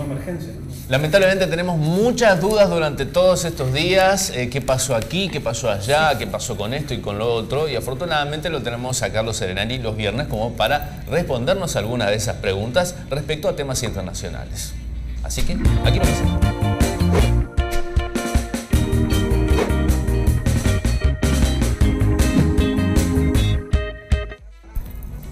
emergencia, ¿no? Lamentablemente tenemos muchas dudas durante todos estos días. ¿Qué pasó aquí? ¿Qué pasó allá? ¿Qué pasó con esto y con lo otro? Y afortunadamente lo tenemos a Carlos Serenari los viernes como para respondernos algunas de esas preguntas respecto a temas internacionales. Así que aquí lo hacemos.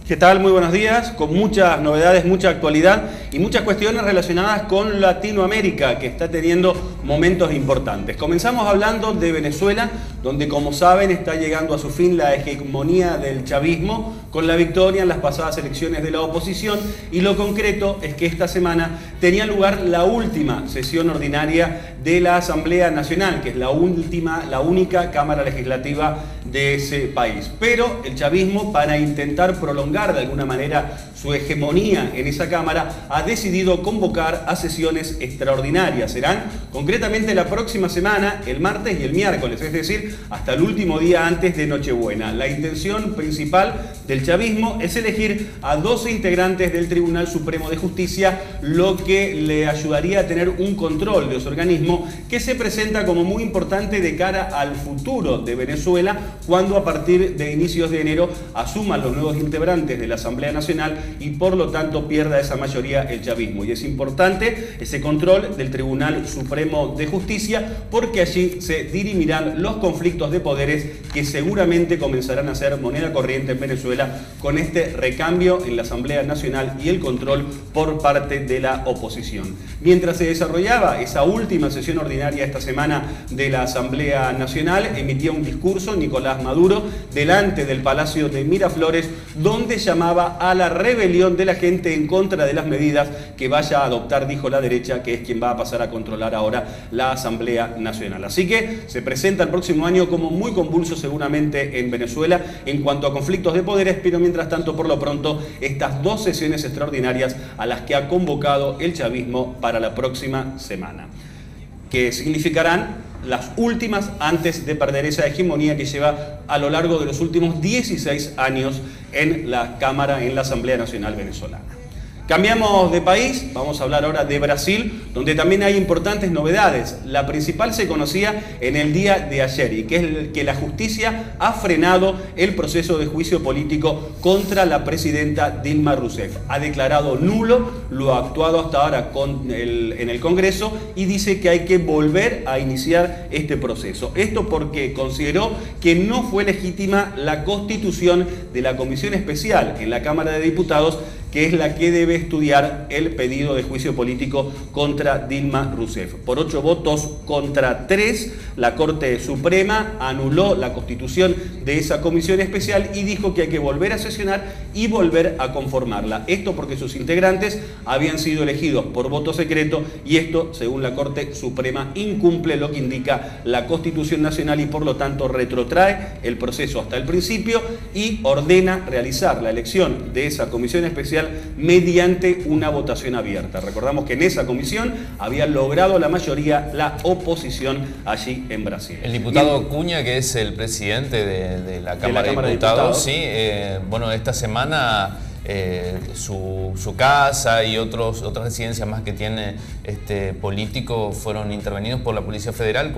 ¿Qué tal? Muy buenos días, con muchas novedades, mucha actualidad y muchas cuestiones relacionadas con Latinoamérica, que está teniendo momentos importantes. Comenzamos hablando de Venezuela, donde, como saben, está llegando a su fin la hegemonía del chavismo con la victoria en las pasadas elecciones de la oposición, y lo concreto es que esta semana tenía lugar la última sesión ordinaria de la Asamblea Nacional, que es la única cámara legislativa de ese país. Pero el chavismo, para intentar prolongar de alguna manera su hegemonía en esa cámara, ha decidido convocar a sesiones extraordinarias. Serán concretamente la próxima semana, el martes y el miércoles, es decir, hasta el último día antes de Nochebuena. La intención principal del chavismo es elegir a 12 integrantes del Tribunal Supremo de Justicia, lo que le ayudaría a tener un control de ese organismo que se presenta como muy importante de cara al futuro de Venezuela, cuando a partir de inicios de enero asuman los nuevos integrantes de la Asamblea Nacional y por lo tanto pierda esa mayoría el chavismo. Y es importante ese control del Tribunal Supremo de Justicia, porque allí se dirimirán los conflictos de poderes que seguramente comenzarán a ser moneda corriente en Venezuela con este recambio en la Asamblea Nacional y el control por parte de la oposición. Mientras se desarrollaba esa última sesión ordinaria esta semana de la Asamblea Nacional, emitía un discurso Nicolás Maduro delante del Palacio de Miraflores, donde llamaba a la rebelión de la gente en contra de las medidas que vaya a adoptar, dijo la derecha, que es quien va a pasar a controlar ahora la Asamblea Nacional. Así que se presenta el próximo año como muy convulso seguramente en Venezuela en cuanto a conflictos de poderes, pero mientras tanto, por lo pronto, estas dos sesiones extraordinarias a las que ha convocado el chavismo para la próxima semana, que significarán las últimas antes de perder esa hegemonía que lleva a lo largo de los últimos 16 años en la Cámara, en la Asamblea Nacional venezolana. Cambiamos de país, vamos a hablar ahora de Brasil, donde también hay importantes novedades. La principal se conocía en el día de ayer, y que es que la justicia ha frenado el proceso de juicio político contra la presidenta Dilma Rousseff. Ha declarado nulo lo actuado hasta ahora en el Congreso y dice que hay que volver a iniciar este proceso. Esto porque consideró que no fue legítima la constitución de la Comisión Especial en la Cámara de Diputados, que es la que debe estudiar el pedido de juicio político contra Dilma Rousseff. Por 8 votos contra 3, la Corte Suprema anuló la constitución de esa comisión especial y dijo que hay que volver a sesionar y volver a conformarla. Esto porque sus integrantes habían sido elegidos por voto secreto, y esto, según la Corte Suprema, incumple lo que indica la Constitución Nacional y por lo tanto retrotrae el proceso hasta el principio y ordena realizar la elección de esa comisión especial mediante una votación abierta. Recordamos que en esa comisión había logrado la mayoría la oposición allí en Brasil. El diputado Acuña, que es el presidente de la Cámara de Diputados, sí, bueno, esta semana su casa y otras residencias más que tiene político fueron intervenidos por la Policía Federal,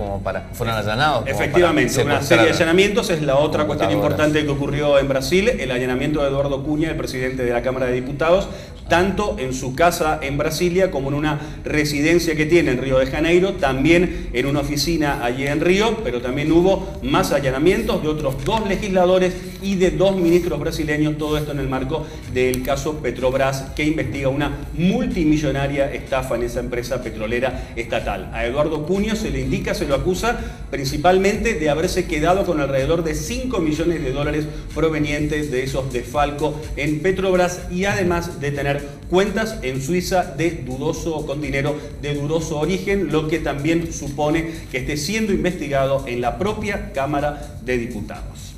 fueron allanados. Efectivamente, una serie de allanamientos es la otra cuestión importante que ocurrió en Brasil, el allanamiento de Eduardo Cunha, el presidente de la Cámara de Diputados, tanto en su casa en Brasilia como en una residencia que tiene en Río de Janeiro, también en una oficina allí en Río, pero también hubo más allanamientos de otros 2 legisladores y de 2 ministros brasileños, todo esto en el marco del caso Petrobras, que investiga una multimillonaria estafa en esa empresa petrolera estatal. A Eduardo Cunha se lo acusa principalmente de haberse quedado con alrededor de 5 millones de dólares provenientes de esos desfalcos en Petrobras, y además de tener cuentas en Suiza con dinero de dudoso origen, lo que también supone que esté siendo investigado en la propia Cámara de Diputados.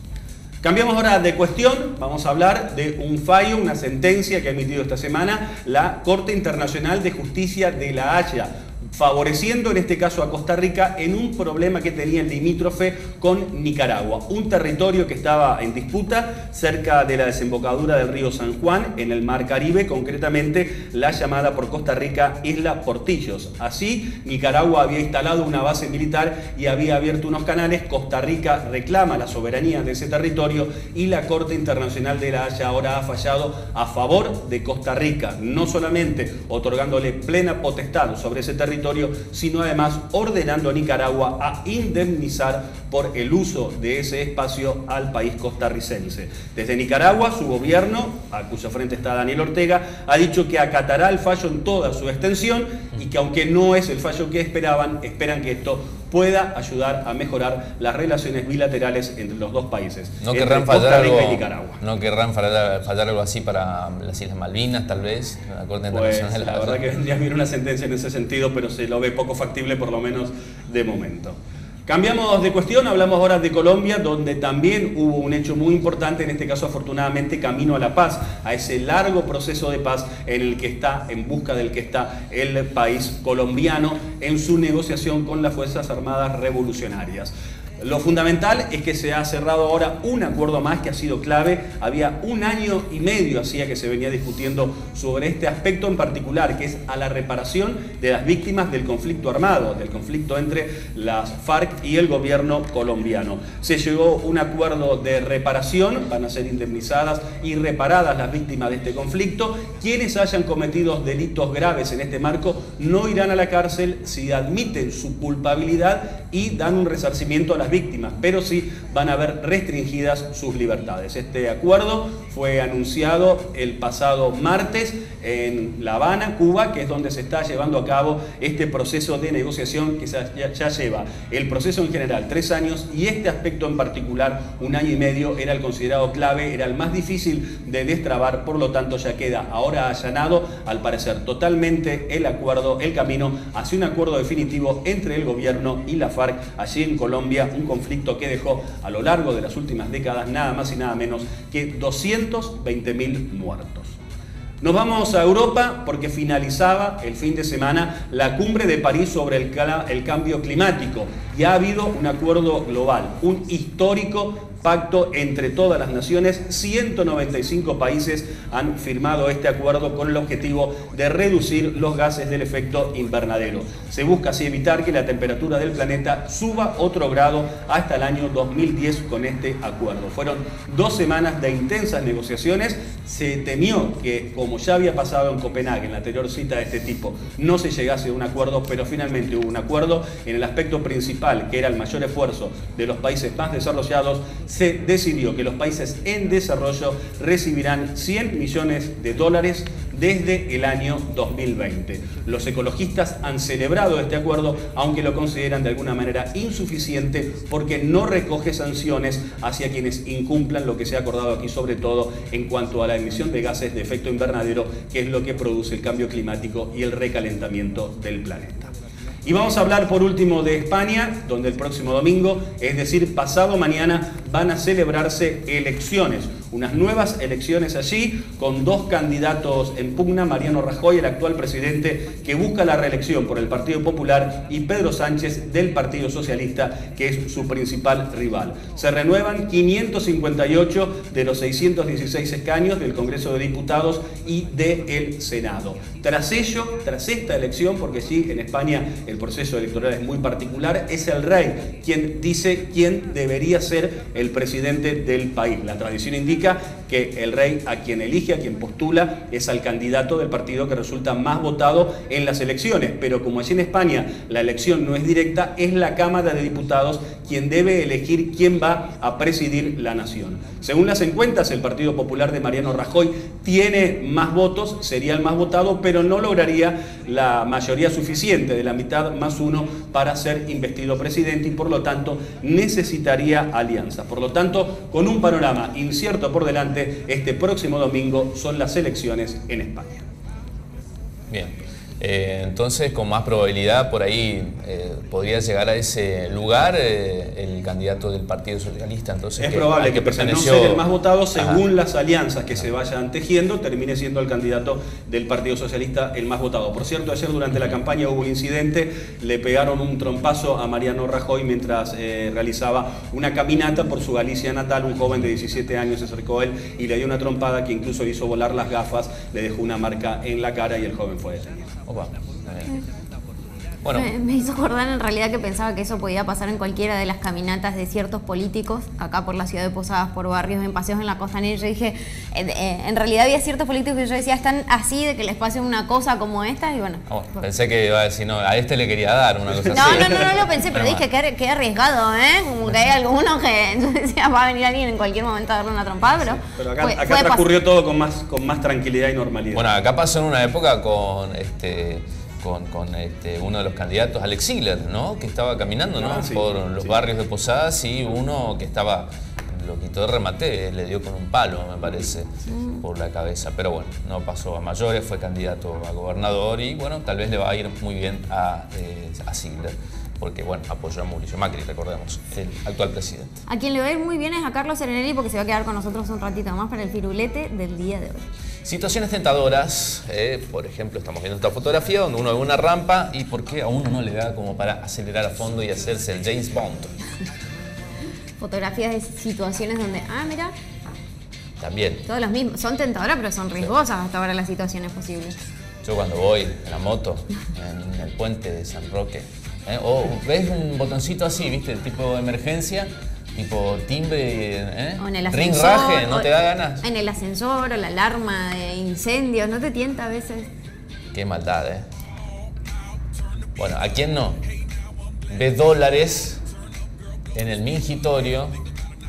Cambiamos ahora de cuestión, vamos a hablar de un fallo, una sentencia que ha emitido esta semana la Corte Internacional de Justicia de La Haya, favoreciendo en este caso a Costa Rica en un problema que tenía el limítrofe con Nicaragua, un territorio que estaba en disputa cerca de la desembocadura del río San Juan en el Mar Caribe, concretamente la llamada por Costa Rica Isla Portillos. Así, Nicaragua había instalado una base militar y había abierto unos canales. Costa Rica reclama la soberanía de ese territorio y la Corte Internacional de La Haya ahora ha fallado a favor de Costa Rica, no solamente otorgándole plena potestad sobre ese territorio, sino además ordenando a Nicaragua a indemnizar por el uso de ese espacio al país costarricense. Desde Nicaragua, su gobierno, a cuyo frente está Daniel Ortega, ha dicho que acatará el fallo en toda su extensión y que aunque no es el fallo que esperaban, esperan que esto pueda ayudar a mejorar las relaciones bilaterales entre los dos países. ¿No querrán fallar algo, y Nicaragua. ¿No querrán fallar algo así para las Islas Malvinas, tal vez? La Corte Internacional. La verdad que vendría bien una sentencia en ese sentido, pero se lo ve poco factible, por lo menos de momento. Cambiamos de cuestión, hablamos ahora de Colombia, donde también hubo un hecho muy importante, en este caso afortunadamente camino a la paz, a ese largo proceso de paz en busca del que está el país colombiano en su negociación con las Fuerzas Armadas Revolucionarias. Lo fundamental es que se ha cerrado ahora un acuerdo más que ha sido clave. Había un año y medio hacía que se venía discutiendo sobre este aspecto en particular, que es a la reparación de las víctimas del conflicto armado, del conflicto entre las FARC y el gobierno colombiano. Se llegó a un acuerdo de reparación, van a ser indemnizadas y reparadas las víctimas de este conflicto. Quienes hayan cometido delitos graves en este marco no irán a la cárcel si admiten su culpabilidad y dan un resarcimiento a las víctimas, pero sí van a ver restringidas sus libertades. Este acuerdo fue anunciado el pasado martes en La Habana, Cuba, que es donde se está llevando a cabo este proceso de negociación que ya lleva el proceso en general 3 años y este aspecto en particular 1 año y medio. Era el considerado clave, era el más difícil de destrabar, por lo tanto ya queda ahora allanado, al parecer totalmente el acuerdo, el camino hacia un acuerdo definitivo entre el gobierno y la FARC allí en Colombia, un conflicto que dejó a lo largo de las últimas décadas nada más y nada menos que 220.000 muertos. Nos vamos a Europa porque finalizaba el fin de semana la cumbre de París sobre el cambio climático y ha habido un acuerdo global, un histórico pacto entre todas las naciones. 195 países han firmado este acuerdo con el objetivo de reducir los gases del efecto invernadero. Se busca así evitar que la temperatura del planeta suba otro grado hasta el año 2010 con este acuerdo. Fueron 2 semanas de intensas negociaciones. Se temió que, como ya había pasado en Copenhague, en la anterior cita de este tipo, no se llegase a un acuerdo, pero finalmente hubo un acuerdo en el aspecto principal, que era el mayor esfuerzo de los países más desarrollados. Se decidió que los países en desarrollo recibirán $100 millones desde el año 2020. Los ecologistas han celebrado este acuerdo, aunque lo consideran de alguna manera insuficiente porque no recoge sanciones hacia quienes incumplan lo que se ha acordado aquí, sobre todo en cuanto a la emisión de gases de efecto invernadero, que es lo que produce el cambio climático y el recalentamiento del planeta. Y vamos a hablar por último de España, donde el próximo domingo, es decir, pasado mañana, van a celebrarse elecciones, unas nuevas elecciones allí, con 2 candidatos en pugna: Mariano Rajoy, el actual presidente, que busca la reelección por el Partido Popular, y Pedro Sánchez, del Partido Socialista, que es su principal rival. Se renuevan 558 de los 616 escaños del Congreso de Diputados y del Senado. Tras esta elección, porque sí, en España el proceso electoral es muy particular, es el rey quien dice quién debería ser el presidente del país. La tradición indica que el rey, a quien elige, a quien postula, es al candidato del partido que resulta más votado en las elecciones, pero como allí en España la elección no es directa, es la Cámara de Diputados quien debe elegir quién va a presidir la nación. Según las encuestas, el Partido Popular de Mariano Rajoy tiene más votos, sería el más votado, pero no lograría la mayoría suficiente de la mitad más 1 para ser investido presidente y por lo tanto necesitaría alianzas. Por lo tanto, con un panorama incierto por delante, este próximo domingo son las elecciones en España. Bien. Entonces, con más probabilidad, por ahí podría llegar a ese lugar el candidato del Partido Socialista. Entonces, es probable que por no ser el más votado, según las alianzas que se vayan tejiendo, termine siendo el candidato del Partido Socialista el más votado. Por cierto, ayer durante la campaña hubo un incidente, le pegaron un trompazo a Mariano Rajoy mientras realizaba una caminata por su Galicia natal. Un joven de 17 años se acercó a él y le dio una trompada que incluso hizo volar las gafas, le dejó una marca en la cara y el joven fue detenido. Opa, bueno. Me hizo acordar en realidad que pensaba que eso podía pasar en cualquiera de las caminatas de ciertos políticos, acá por la ciudad de Posadas, por barrios, en paseos en la costanera. Yo dije, en realidad había ciertos políticos que yo decía, están así de que les pase una cosa como esta, y bueno. Pensé que iba a decir, no, a este le quería dar una cosa no, así. No lo pensé, pero dije, qué arriesgado, ¿eh? Como que hay algunos que yo decía, va a venir alguien en cualquier momento a darle una trompada, pero... Sí, pero acá transcurrió todo con más tranquilidad y normalidad. Bueno, acá pasó en una época con uno de los candidatos, Alex Ziegler, ¿no? Que estaba caminando, ¿no? Sí, por los barrios de Posadas, y uno que estaba, lo quitó de remate, le dio con un palo, me parece, por la cabeza. Pero bueno, no pasó a mayores, fue candidato a gobernador y bueno, tal vez le va a ir muy bien a Ziegler, porque bueno, apoyó a Mauricio Macri, recordemos, el actual presidente. A quien le va a ir muy bien es a Carlos Serenelli, porque se va a quedar con nosotros un ratito más para el firulete del día de hoy. Situaciones tentadoras, por ejemplo, estamos viendo esta fotografía donde uno ve una rampa y por qué a uno no le da como para acelerar a fondo y hacerse el James Bond. Fotografías de situaciones donde, mira, también. Todos los mismos, son tentadoras pero son riesgosas hasta ahora las situaciones posibles. Yo cuando voy en la moto, en el puente de San Roque, o ves un botoncito así, ¿viste? Tipo de emergencia, tipo timbre, o en el ascensor, rinraje, ¿no te da ganas? En el ascensor o la alarma de incendios, ¿no te tienta a veces? Qué maldad, Bueno, ¿a quién no? Ve dólares en el mingitorio.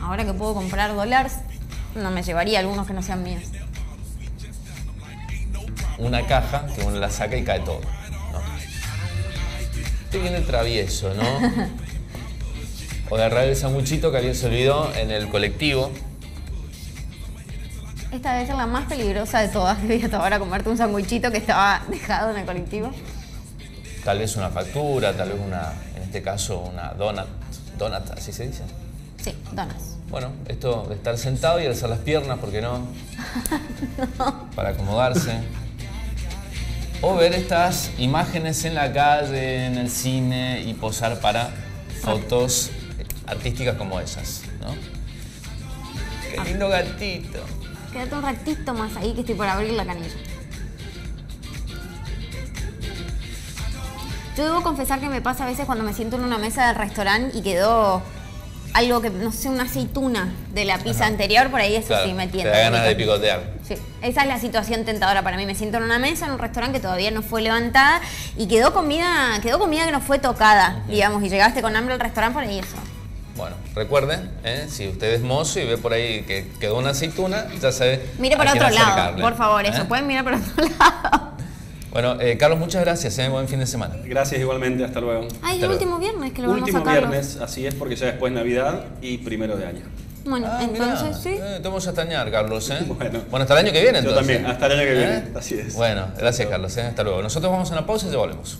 Ahora que puedo comprar dólares, no me llevaría algunos que no sean míos. Una caja que uno la saca y cae todo, ¿no? Este viene travieso, ¿no? O de agarrar el sanguchito que alguien se olvidó en el colectivo. Esta debe ser la más peligrosa de todas. Que vi hasta ahora comerte un sanguchito que estaba dejado en el colectivo. Tal vez una factura, tal vez en este caso una donut. Donut, ¿así se dice? Sí, donuts. Bueno, esto de estar sentado y alzar las piernas, ¿por qué no? No. Para acomodarse. O ver estas imágenes en la calle, en el cine y posar para fotos artísticas como esas, ¿no? ¡Qué lindo gatito! Quédate un ratito más ahí que estoy por abrir la canilla. Yo debo confesar que me pasa a veces cuando me siento en una mesa del restaurante y quedó algo que, no sé, una aceituna de la pizza anterior, por ahí eso claro, sí me tienta. Te da ganas de picotear. Sí, esa es la situación tentadora para mí. Me siento en una mesa, en un restaurante que todavía no fue levantada y quedó comida que no fue tocada, digamos, y llegaste con hambre al restaurante, por ahí eso. Bueno, recuerden, si usted es mozo y ve por ahí que quedó una aceituna, ya sabe. Mire por otro lado, por favor, eso. Pueden mirar por otro lado. Bueno, Carlos, muchas gracias. Buen fin de semana. Gracias igualmente. Hasta luego. Ah, es el último viernes que lo vamos a Último viernes, así es, porque ya después Navidad y 1 de año. Bueno, entonces sí. Te vamos a extrañar, Carlos. Bueno, hasta el año que viene, entonces. Yo también, hasta el año que viene. Así es. Bueno, gracias, Carlos. Hasta luego. Nosotros vamos a una pausa y ya volvemos.